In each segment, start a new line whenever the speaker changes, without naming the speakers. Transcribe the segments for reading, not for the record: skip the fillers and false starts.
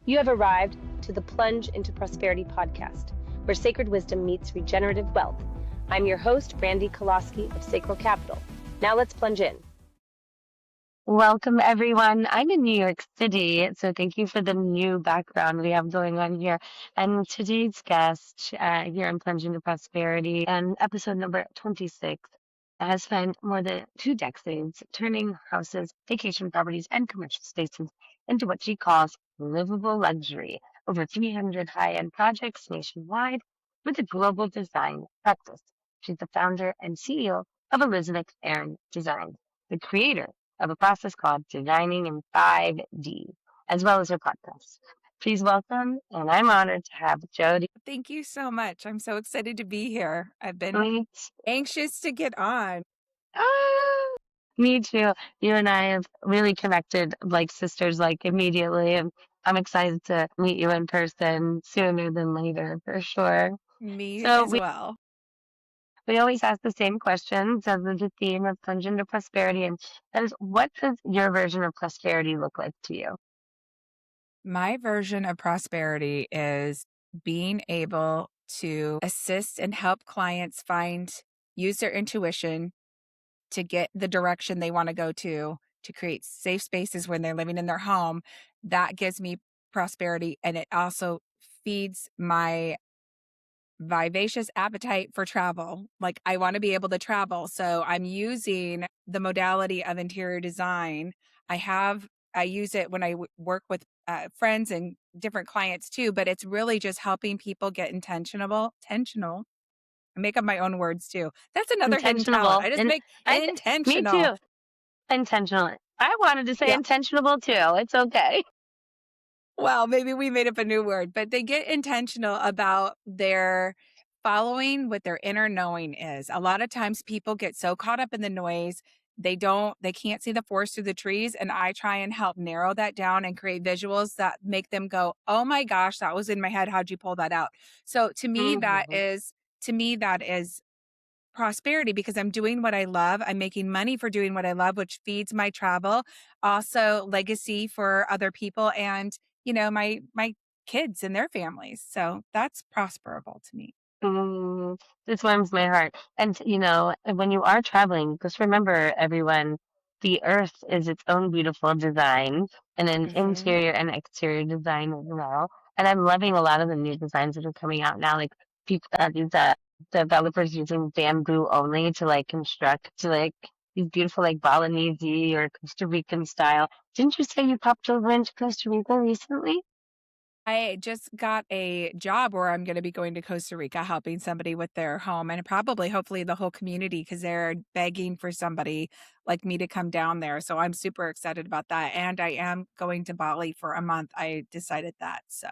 You have arrived to the Plunge Into Prosperity podcast, where sacred wisdom meets regenerative wealth. I'm your host, Brandi Kolosky of Sacral Capital. Now let's plunge in. Welcome, everyone. I'm in New York City, so thank you for the new background we have going on here. And today's guest here on Plunge Into Prosperity and episode number 26 has spent more than 2 decades turning houses, vacation properties, and commercial spaces into what she calls livable luxury. Over 300 high-end projects nationwide with a global design practice. She's the founder and CEO of Elizabeth Erin Design, the creator of a process called Designing in 5D, as well as her podcast. Please welcome, and I'm honored to have Jodi.
Thank you so much. I'm so excited to be here. I've been anxious to get on.
Me too. You and I have really connected like sisters, like immediately. And I'm excited to meet you in person sooner than later, for sure.
Me
So
as well.
we always ask the same questions as the theme of Plunge Into Prosperity. And that is, what does your version of prosperity look like to you?
My version of prosperity is being able to assist and help clients use their intuition to get the direction they want to go to create safe spaces when they're living in their home. That gives me prosperity. And it also feeds my vivacious appetite for travel. Like, I want to be able to travel. So I'm using the modality of interior design. I use it when I work with friends and different clients too, but it's really just helping people get intentional. I make up my own words too. That's another hidden talent. I just make
Me
intentional.
too. Intentional. I wanted to say
Yeah.
intentionable too. It's okay.
Well, maybe we made up a new word, but they get intentional about their following what their inner knowing is. A lot of times people get so caught up in the noise, they can't see the forest through the trees. And I try and help narrow that down and create visuals that make them go, oh my gosh, that was in my head. How'd you pull that out? So to me, that is prosperity, because I'm doing what I love. I'm making money for doing what I love, which feeds my travel, also legacy for other people and, my kids and their families. So that's prosperable to me.
This warms my heart. And, when you are traveling, just remember, everyone, the earth is its own beautiful design and an interior and exterior design as well. And I'm loving a lot of the new designs that are coming out now, like people, these developers using bamboo only to like construct to like these beautiful like Balinese or Costa Rican style. Didn't you say you popped over into Costa Rica recently?
I just got a job where I'm going to be going to Costa Rica, helping somebody with their home, and probably, hopefully, the whole community, because they're begging for somebody like me to come down there. So I'm super excited about that. And I am going to Bali for a month. I decided that. So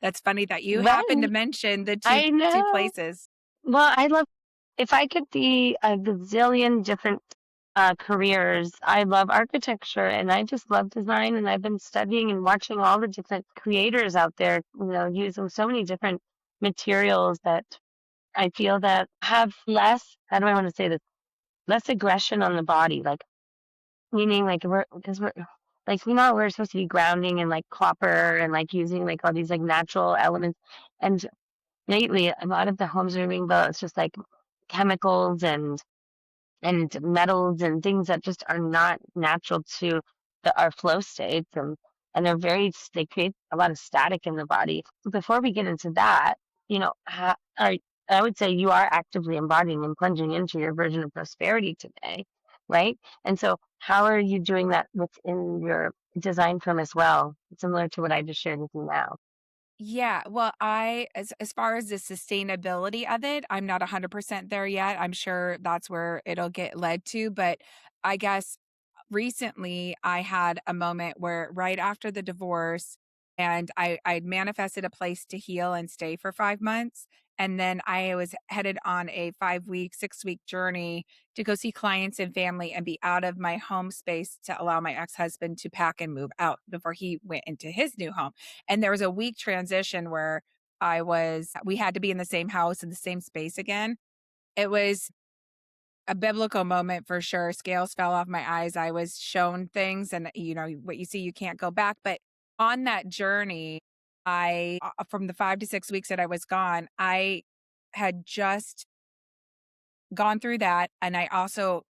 that's funny that you happen to
When?
mention the two
I know.
places.
Well, I love, if I could be a gazillion different careers, I love architecture and I just love design. And I've been studying and watching all the different creators out there, using so many different materials that I feel that have less, how do I want to say this, less aggression on the body, like, meaning like because we're, like, we're supposed to be grounding and like copper and like using like all these like natural elements. And lately, a lot of the homes are being built, it's just like chemicals and metals and things that just are not natural to our flow states, and they create a lot of static in the body. Before we get into that, I would say you are actively embodying and plunging into your version of prosperity today, right? And so how are you doing that within your design firm as well, similar to what I just shared with you now?
Yeah, well, as far as the sustainability of it, I'm not 100% there yet. I'm sure that's where it'll get led to, but I guess recently I had a moment where right after the divorce, and I'd manifested a place to heal and stay for 5 months. And then I was headed on a 5-week, 6-week journey to go see clients and family and be out of my home space to allow my ex-husband to pack and move out before he went into his new home. And there was a week transition where we had to be in the same house in the same space again. It was a biblical moment for sure. Scales fell off my eyes. I was shown things, and what you see, you can't go back. But on that journey, From the 5 to 6 weeks that I was gone, I had just gone through that, and I also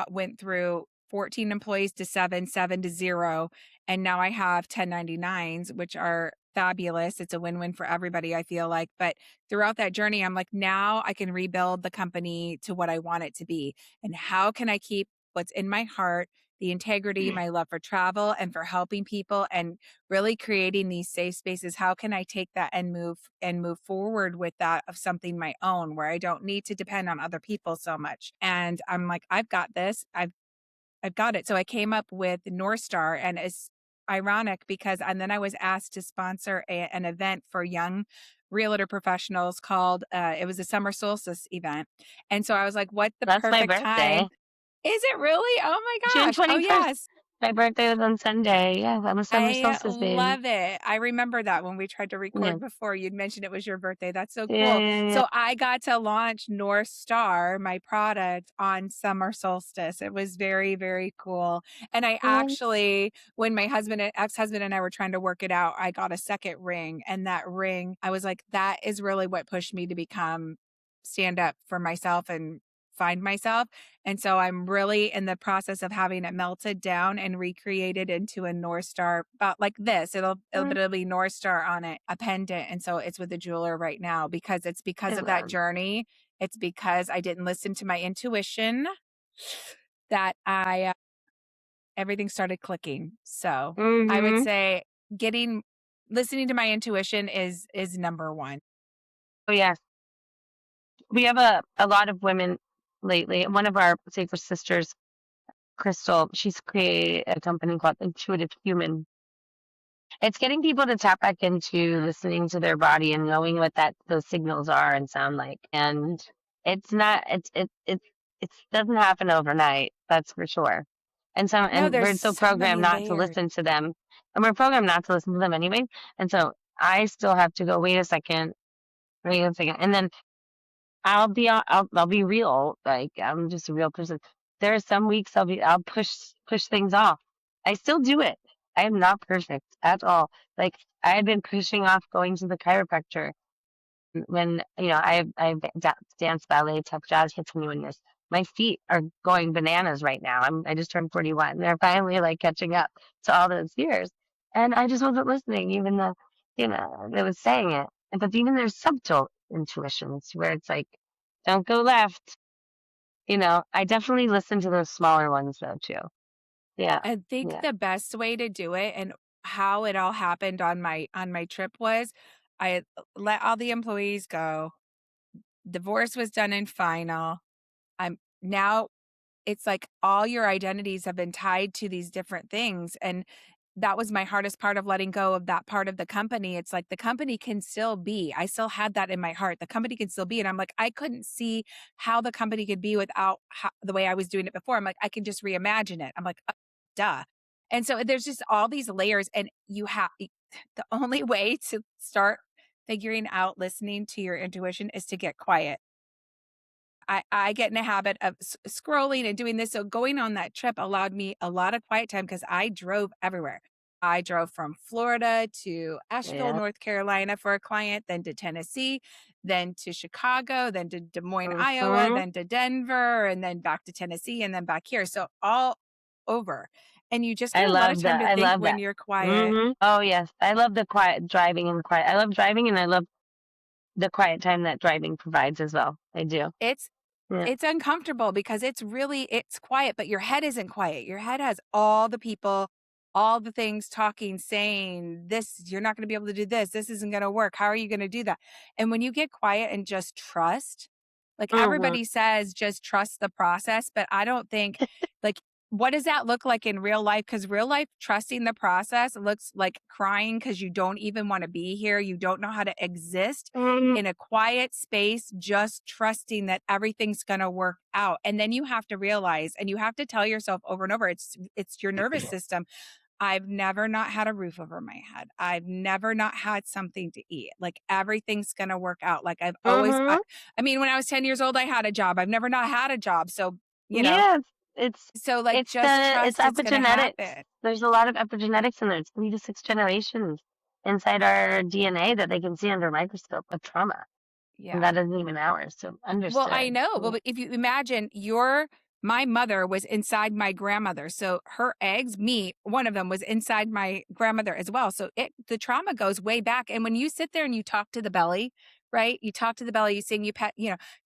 went through 14 employees to 7, 7 to 0, and now I have 1099s, which are fabulous. It's a win-win for everybody, I feel like. But throughout that journey, I'm like, now I can rebuild the company to what I want it to be. And how can I keep what's in my heart, the integrity, my love for travel and for helping people and really creating these safe spaces? How can I take that and move forward with that of something my own where I don't need to depend on other people so much? And I'm like, I've got this. I've got it. So I came up with North Star, and it's ironic because and then I was asked to sponsor an event for young realtor professionals called it was a summer solstice event. And so I was like, what the
That's my
perfect
birthday.
time? Is it really? Oh my
June
gosh. Oh
21st.
yes.
My birthday was on Sunday. Yeah, I'm a summer
I
solstice baby.
love it. I remember that when we tried to
Yeah.
record before, you'd mentioned it was your birthday. That's so
Yeah,
cool.
yeah, yeah.
So I got to launch North Star, my product, on summer solstice. It was very, very cool. And I
Yeah.
actually, when my ex-husband and I were trying to work it out, I got a second ring. And that ring, I was like, that is really what pushed me to stand up for myself and find myself. And so I'm really in the process of having it melted down and recreated into a North Star, about like this. It'll be North Star on it, a pendant. And so it's with a jeweler right now because it's
I
because of that
love.
journey. It's because I didn't listen to my intuition that everything started clicking. So I would
Mm-hmm.
say listening to my intuition is number one.
Oh yes, we have a lot of women lately. One of our sacred sisters, Crystal, she's created a company called Intuitive Human. It's getting people to tap back into listening to their body and knowing what that those signals are and sound like. And it's not it doesn't happen overnight, that's for sure. And so
No,
and
there's
we're so
so
programmed
many
not to
layers.
listen to them. And we're programmed not to listen to them anyway. And so I still have to go, wait a second. And then I'll be real. Like I'm just a real person. There are some weeks I'll push things off. I still do it. I am not perfect at all. Like I had been pushing off going to the chiropractor when I've danced, ballet, tap, jazz for 21 years. My feet are going bananas right now. I just turned 41. They're finally like catching up to all those years, and I just wasn't listening, even though they was saying it. But even there's subtle intuitions where it's like, don't go left. I definitely listen to those smaller ones though too. Yeah,
I think
yeah.
the best way to do it and how it all happened on my trip was I let all the employees go. Divorce was done and final. I'm now it's like all your identities have been tied to these different things. And that was my hardest part of letting go of that part of the company. It's like the company can still be. I still had that in my heart. The company can still be. And I'm like, I couldn't see how the company could be without the way I was doing it before. I'm like, I can just reimagine it. I'm like, duh. And so there's just all these layers. And the only way to start figuring out listening to your intuition is to get quiet. I get in a habit of scrolling and doing this. So going on that trip allowed me a lot of quiet time because I drove everywhere. I drove from Florida to Asheville,
Yeah.
North Carolina for a client, then to Tennessee, then to Chicago, then to Des Moines, Iowa,
Mm-hmm.
then to Denver, and then back to Tennessee, and then back here. So all over. And you just
I
get a lot of
love
time
that.
to
I
think
love
when
that.
you're quiet.
Hmm. Oh yes, I love the quiet driving and the quiet. I love driving and I love the quiet time that driving provides as well. I do.
It's
Yeah.
It's uncomfortable because it's quiet, but your head isn't quiet. Your head has all the people, all the things talking, saying, this, you're not going to be able to do this. This isn't going to work. How are you going to do that? And when you get quiet and just trust, like
Hmm.
everybody says, just trust the process. But I don't think, like, what does that look like in real life? Because real life, trusting the process looks like crying because you don't even want to be here. You don't know how to exist
Hmm.
in a quiet space, just trusting that everything's going to work out. And then you have to realize, and you have to tell yourself over and over, it's your nervous system. I've never not had a roof over my head. I've never not had something to eat. Like everything's going to work out. Like
Hmm.
I mean, when I was 10 years old, I had a job. I've never not had a job. So, you know,
Yeah, it's
so like
it's
just
the it's
trust it's going to
epigenetics.
happen.
There's a lot of epigenetics in there. It's 3 to 6 generations. inside our DNA that they can see under a microscope of trauma. And
Yeah.
that isn't even ours. So
Well, I
understood.
know. Well, but if you imagine my mother was inside my grandmother. So her eggs, one of them was inside my grandmother as well. So the trauma goes way back. And when you sit there and you talk to the belly, right? You talk to the belly, you sing, you pet,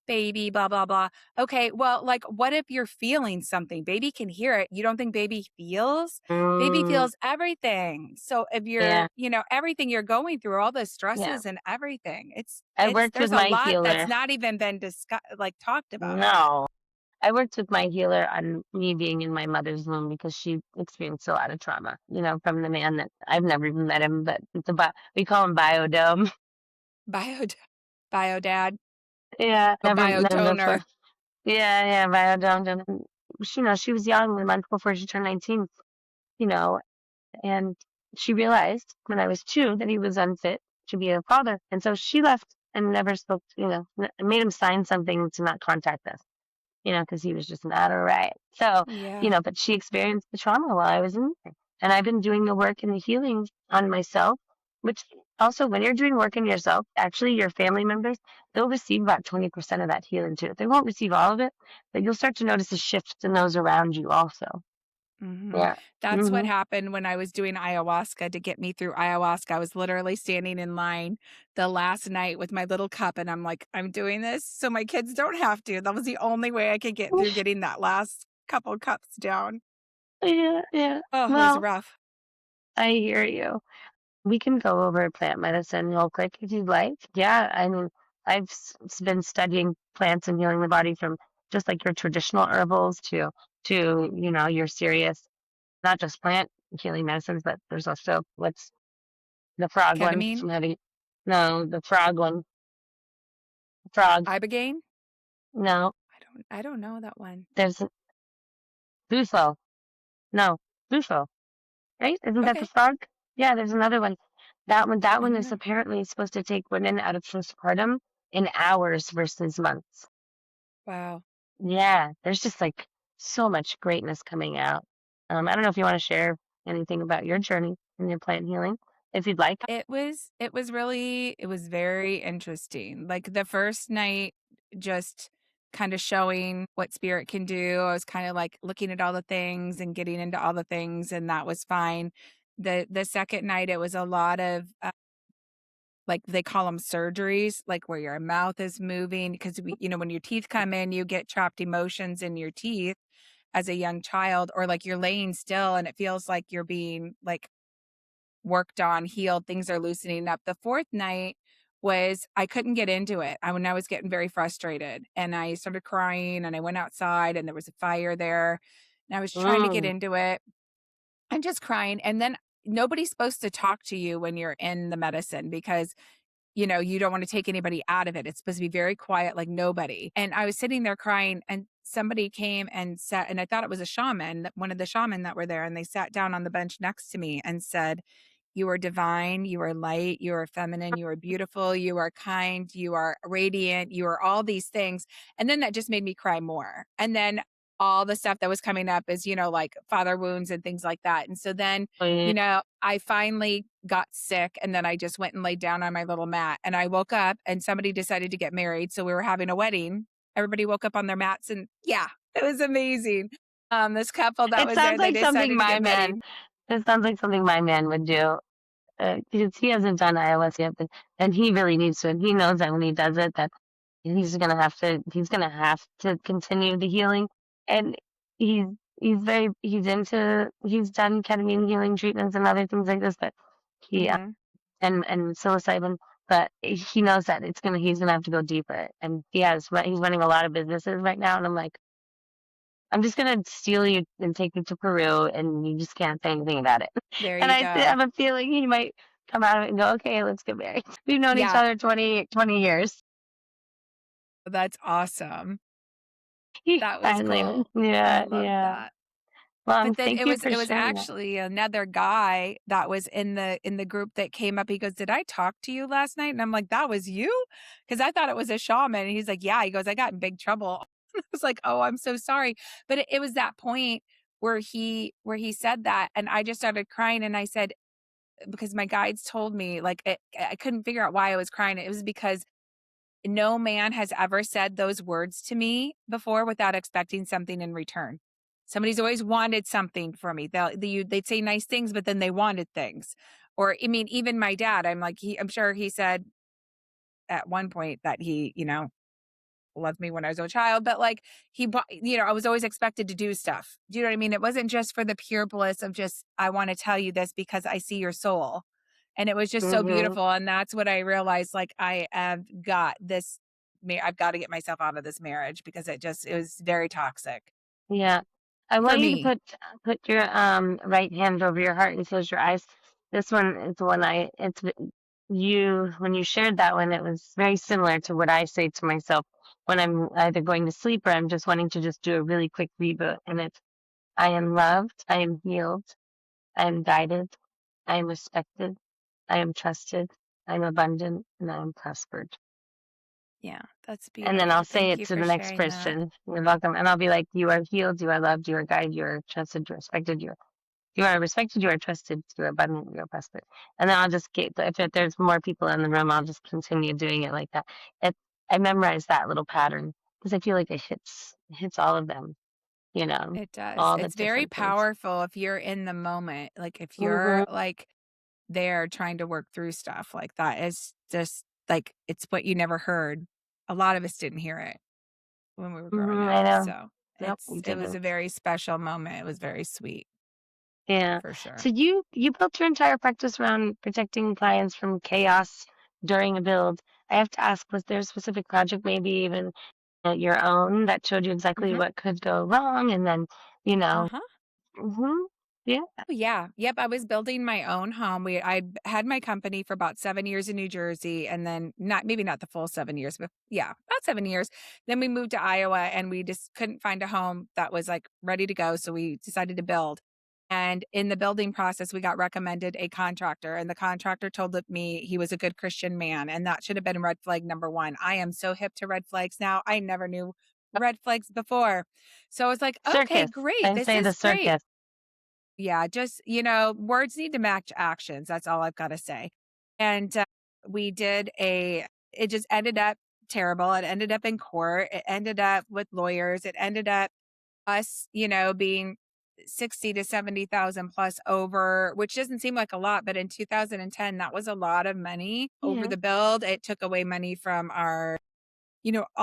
baby, blah, blah, blah. Okay. Well, like, what if you're feeling something? Baby can hear it. You don't think baby feels? Baby
Mm,
feels everything. So if
yeah.
everything you're going through, all the
Yeah.
stresses and everything,
I worked with
there's a
my
lot that's
healer.
not even been talked about yet.
No. I worked with my healer on me being in my mother's womb because she experienced a lot of trauma, from the man that I've never even met him, but we call him Biodome.
Bio Biodad,
Yeah,
a
never met him before.
biotoner.
Yeah, yeah, Biodome. And, she was young, the month before she turned 19, you know, and she realized when I was 2 that he was unfit to be a father. And so she left and never spoke, made him sign something to not contact us, because he was just not all right. So,
Yeah.
but she experienced the trauma while I was in there. And I've been doing the work and the healing on myself, which also, when you're doing work on yourself, actually, your family members, they'll receive about 20% of that healing too. They won't receive all of it, but you'll start to notice a shift in those around you also.
Mhm.
Yeah.
That's what
Hmm.
happened when I was doing ayahuasca to get me through ayahuasca. I was literally standing in line the last night with my little cup, and I'm like, "I'm doing this so my kids don't have to." That was the only way I could get through getting that last couple cups down.
Yeah, yeah.
Oh, it was
Well,
rough.
I hear you. We can go over plant medicine real quick if you'd like. Yeah, I mean, I've been studying plants and healing the body from just like your traditional herbals to your serious, not just plant healing medicines, but there's also what's the frog one.
Ketamine,
No, the frog one. Frog.
ibogaine?
No,
I don't know that one.
there's Bufo. No, Bufo. Right? Isn't that the
Okay.
frog? Yeah, there's another one. That
I
one
don't
is
know.
apparently supposed to take women out of postpartum in hours versus months.
Wow.
Yeah, there's just like so much greatness coming out. I don't know if you want to share anything about your journey in your plant healing, if you'd like.
It was very interesting. Like the first night, just kind of showing what spirit can do. I was kind of like looking at all the things and getting into all the things, and that was fine. The second night, it was a lot of like they call them surgeries, like where your mouth is moving because when your teeth come in, you get trapped emotions in your teeth as a young child, or like you're laying still and it feels like you're being like worked on, healed, things are loosening up. The fourth night was I couldn't get into it. When I was getting very frustrated and I started crying and I went outside and there was a fire there and I was trying to get
Mm,
into it and just crying. And then nobody's supposed to talk to you when you're in the medicine because you don't want to take anybody out of it. It's supposed to be very quiet, like nobody. And I was sitting there crying and somebody came and sat, and I thought it was a shaman, one of the shaman that were there. And they sat down on the bench next to me and said, "You are divine, you are light, you are feminine, you are beautiful, you are kind, you are radiant, you are all these things." And then that just made me cry more. And then all the stuff that was coming up is, like father wounds and things like that. And so then,
yeah.
I finally got sick and then I just went and laid down on my little mat and I woke up and somebody decided to get married. So we were having a wedding. Everybody woke up on their mats and yeah, it was amazing. This couple that
It
was
sounds
there, they
like something
decided to
my
get
man.
married.
It sounds like something my man would do. Because he hasn't done iOS yet, but and he really needs to. And he knows that when he does it, that he's gonna have to continue the healing. And he's he's done ketamine healing treatments and other things like this, but he
Mhm.
and psilocybin, but he knows that he's gonna have to go deeper. And he's running a lot of businesses right now, and I'm like, I'm just gonna steal you and take you to Peru, and you just can't say anything about it.
There
And
you
I
go.
have a feeling he might come out of it and go, okay, let's get married. We've known each
Yeah,
other 20 years.
that's awesome.
He
That was
finally,
cool. I
yeah,
love
yeah.
that.
Well,
But then
thank
it
you
was
for
it was
sharing that.
actually another guy that was in the group that came up. He goes, "Did I talk to you last night?" And I'm like, "That was you?" Because I thought it was a shaman. And he's like, "Yeah." He goes, "I got in big trouble." I was like, "Oh, I'm so sorry." But it was that point where he said that, and I just started crying, and I said, because my guides told me, like, I couldn't figure out why I was crying. It was because no man has ever said those words to me before without expecting something in return. Somebody's always wanted something from me. They'd say nice things, but then they wanted things. Or, I mean, even my dad, I'm sure he said at one point that he, loved me when I was a child, but like I was always expected to do stuff. Do you know what I mean? It wasn't just for the pure bliss of just, I want to tell you this because I see your soul. And it was just so
Mm-hmm.
beautiful. And that's what I realized, like, I have got this, I've got to get myself out of this marriage because it was very toxic
Yeah. I
for
want you to
me.
put your right hand over your heart and close your eyes. This one is the one you when you shared that one, it was very similar to what I say to myself when I'm either going to sleep or I'm just wanting to just do a really quick reboot. And it's I am loved, I am healed, I am guided, I am respected, I am trusted, I'm abundant, and I am prospered.
Yeah, that's
And then I'll
beautiful.
say
Thank
it
you
to
for
the next
sharing that.
person. You're welcome. And I'll be like, you are healed, you are loved, you are guided, you are trusted, you are respected, you are respected, you are trusted, you are abundant, you are prospered. And then I'll just get if there's more people in the room, I'll just continue doing it like that. It I memorized that little pattern because I feel like it hits all of them, you know,
It does.
all the
It's very
different things.
powerful if you're in the moment. Like, if you're
Mhm.
like there trying to work through stuff, like, that is just like, it's what you never heard. A lot of us didn't hear it when we were growing
Mhm.
up.
I know.
So
Nope, we
it was a
didn't.
very special moment. It was very sweet
Yeah.
for sure.
So you built your entire practice around protecting clients from chaos during a build. I have to ask, was there a specific project, maybe even your own, that showed you exactly
Hmm.
what could go wrong? And then, you know,
Uh-huh.
hmm yeah,
Oh, yeah. Yep, I was building my own home. I had my company for about 7 years in New Jersey, and then not the full 7 years, but yeah, about 7 years. Then we moved to Iowa, and we just couldn't find a home that was, like, ready to go, so we decided to build. And in the building process, we got recommended a contractor, and the contractor told me he was a good Christian man, and that should have been red flag number 1. I am so hip to red flags now. I never knew red flags before. So I was like, "Okay,
circus.
great.
I
This
say the
is great."
circus.
Yeah, just, words need to match actions. That's all I've got to say. And we did it just ended up terrible. It ended up in court. It ended up with lawyers. It ended up us, being 60 to 70,000 plus over, which doesn't seem like a lot, but in 2010, that was a lot of money over
Yeah,
the build. It took away money from a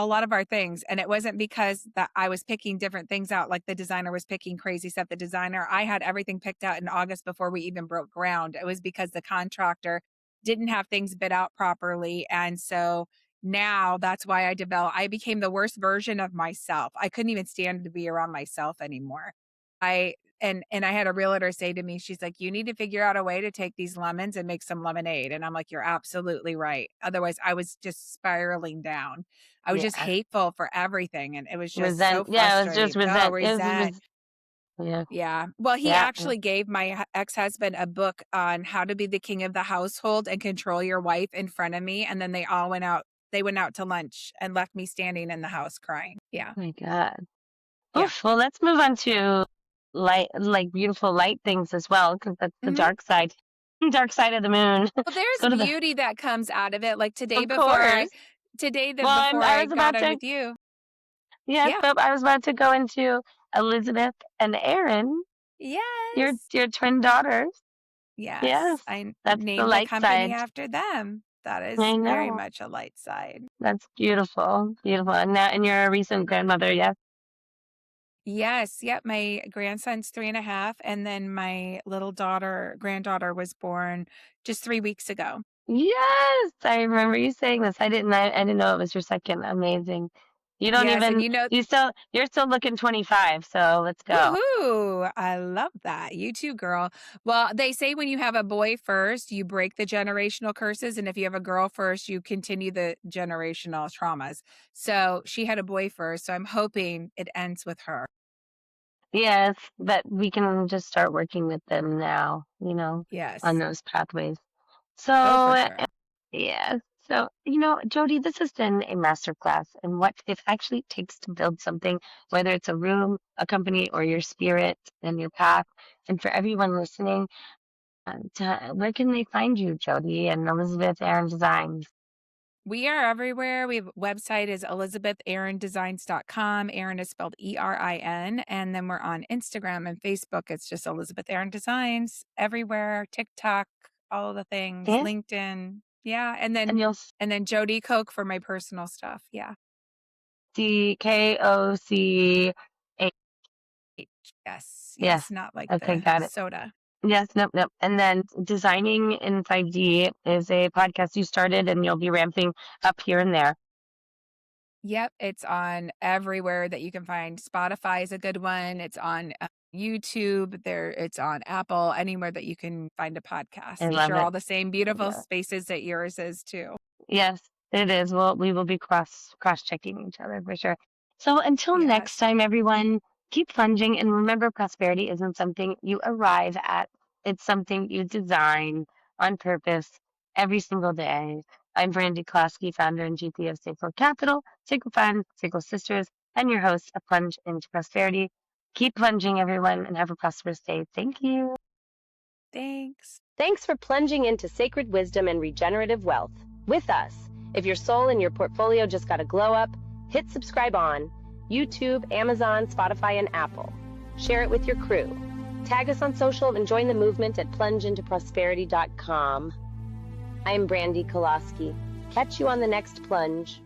lot of our things. And it wasn't because that I was picking different things out, like the designer was picking crazy stuff. The designer, I had everything picked out in August before we even broke ground. It was because the contractor didn't have things bid out properly. And so now that's why I became the worst version of myself. I couldn't even stand to be around myself anymore. And I had a realtor say to me, she's like, "You need to figure out a way to take these lemons and make some lemonade." And I'm like, "You're absolutely right." Otherwise, I was just spiraling down. I was just
yeah.
hateful for everything, and it was just so
Resent. Yeah, it was just
frustrating. Oh,
resent.
resent.
Yeah,
Yeah. Well, he
yeah.
actually gave my ex-husband a book on how to be the king of the household and control your wife in front of me, and then they went out to lunch and left me standing in the house crying. Yeah.
My God.
Yeah.
Oof. Well, let's move on to light, like beautiful light things as well, because that's the
Mhm.
dark side of the moon.
Well,
Let's
there's
go to the.
beauty that comes out of it. Like
Of course. Well,
before
I
I
was
got
about
on
to.
with you.
Yes,
Yeah.
but I was about to go into Elizabeth and Erin,
Yes.
your twin daughters.
Yes.
Yes,
I
that's the
named my
light
company
side.
after them. That is
I
very
know.
much a light side.
That's beautiful, beautiful. And you're a recent grandmother, yes.
Yes. Yep. My grandson's 3.5. And then my granddaughter was born just 3 weeks ago.
Yes, I remember you saying this. I didn't know it was your second. Amazing. You don't
Yes. And
even. You're still looking 25. So let's go.
woohoo! I love that. You too, girl. Well, they say when you have a boy first, you break the generational curses. And if you have a girl first, you continue the generational traumas. So she had a boy first. So I'm hoping it ends with her.
Yes, but we can just start working with them now, on
Yes.
those pathways.
Oh,
So,
for sure.
yes. So, Jodi, this has been a masterclass in what it actually takes to build something, whether it's a room, a company, or your spirit and your path. And for everyone listening, Where can they find you, Jodi and Elizabeth Erin Designs?
We are everywhere. We have website is elizabetherindesigns.com. Erin is spelled Erin. And then we're on Instagram and Facebook. It's just Elizabeth Erin Designs everywhere. TikTok, all the things,
Yeah.
LinkedIn. Yeah. And
And you'll
then Jodi Koch for my personal stuff. Yeah.
DKOCH.
Yes.
Yes.
Not like
Okay,
the
got it.
soda.
Yes, nope. And then Designing in 5D is a podcast you started, and you'll be ramping up here and there.
Yep. It's on everywhere that you can find. Spotify is a good one. It's on YouTube. It's on Apple, anywhere that you can find a podcast.
I
I'm
love
sure
it.
all the same beautiful
Yeah.
spaces that yours is too.
Yes, it is. Well, we will be cross-checking each other for sure. So until next time, everyone, keep plunging, and remember, prosperity isn't something you arrive at. It's something you design on purpose every single day. I'm Brandi Kolosky, founder and GP of Sacred Capital, Sacred Funds, Sacred Sisters, and your host of Plunge Into Prosperity. Keep plunging, everyone, and have a prosperous day. Thank you.
Thanks.
Thanks for plunging into sacred wisdom and regenerative wealth with us. If your soul and your portfolio just got a glow up, hit subscribe on YouTube, Amazon, Spotify, and Apple. Share it with your crew. Tag us on social and join the movement at plungeintoprosperity.com. I am Brandi Kolosky. Catch you on the next plunge.